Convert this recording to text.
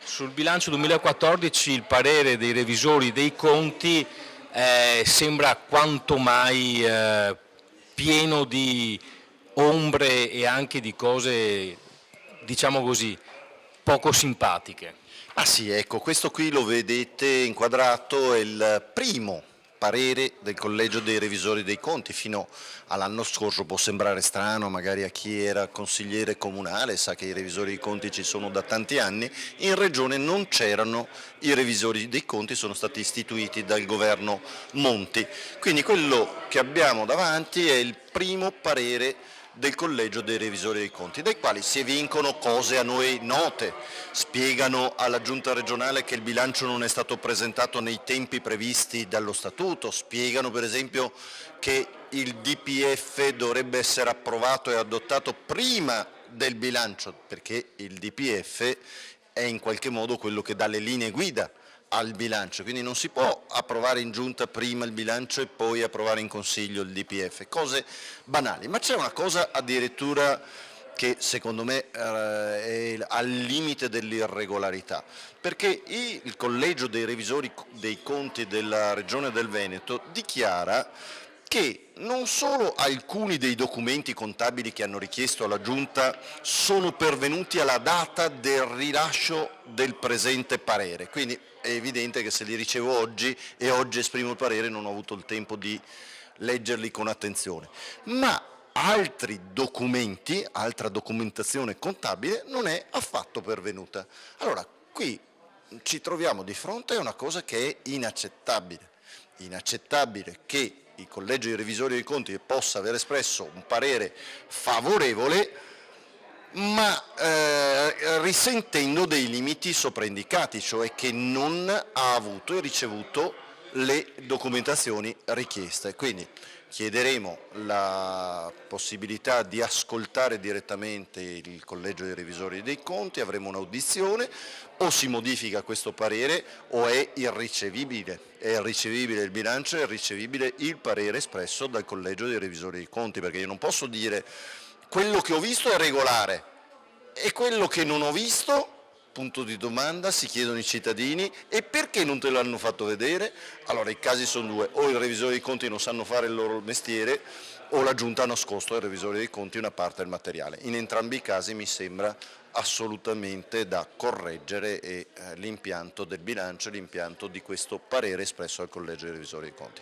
Sul bilancio 2014 il parere dei revisori dei conti sembra quanto mai pieno di ombre e anche di cose, diciamo così, poco simpatiche. Ah sì, ecco, questo qui lo vedete inquadrato, è il primo parere del Collegio dei Revisori dei Conti. Fino all'anno scorso può sembrare strano, magari a chi era consigliere comunale, sa che i revisori dei conti ci sono da tanti anni, in Regione non c'erano i revisori dei conti, sono stati istituiti dal governo Monti. Quindi quello che abbiamo davanti è il primo parere del Collegio dei Revisori dei Conti, dai quali si evincono cose a noi note, spiegano alla Giunta regionale che il bilancio non è stato presentato nei tempi previsti dallo Statuto, spiegano per esempio che il DPF dovrebbe essere approvato e adottato prima del bilancio, perché il DPF è in qualche modo quello che dà le linee guida al bilancio, quindi non si può approvare in giunta prima il bilancio e poi approvare in consiglio il DPF, cose banali. Ma c'è una cosa addirittura che secondo me è al limite dell'irregolarità, perché il Collegio dei Revisori dei Conti della Regione del Veneto dichiara che non solo alcuni dei documenti contabili che hanno richiesto alla Giunta sono pervenuti alla data del rilascio del presente parere, quindi è evidente che se li ricevo oggi e oggi esprimo il parere non ho avuto il tempo di leggerli con attenzione, ma altri documenti, altra documentazione contabile non è affatto pervenuta. Allora, qui ci troviamo di fronte a una cosa che è inaccettabile che il Collegio dei Revisori dei Conti possa aver espresso un parere favorevole ma risentendo dei limiti sopraindicati, cioè che non ha avuto e ricevuto le documentazioni richieste. Quindi chiederemo la possibilità di ascoltare direttamente il Collegio dei Revisori dei Conti, avremo un'audizione, o si modifica questo parere o è irricevibile il bilancio, è irricevibile il parere espresso dal Collegio dei Revisori dei Conti, perché io non posso dire quello che ho visto è regolare e quello che non ho visto, punto di domanda, si chiedono i cittadini, e perché non te l'hanno fatto vedere? Allora i casi sono due, o i revisori dei conti non sanno fare il loro mestiere o la Giunta ha nascosto ai revisori dei conti una parte del materiale. In entrambi i casi mi sembra assolutamente da correggere l'impianto del bilancio, l'impianto di questo parere espresso dal Collegio dei Revisori dei Conti.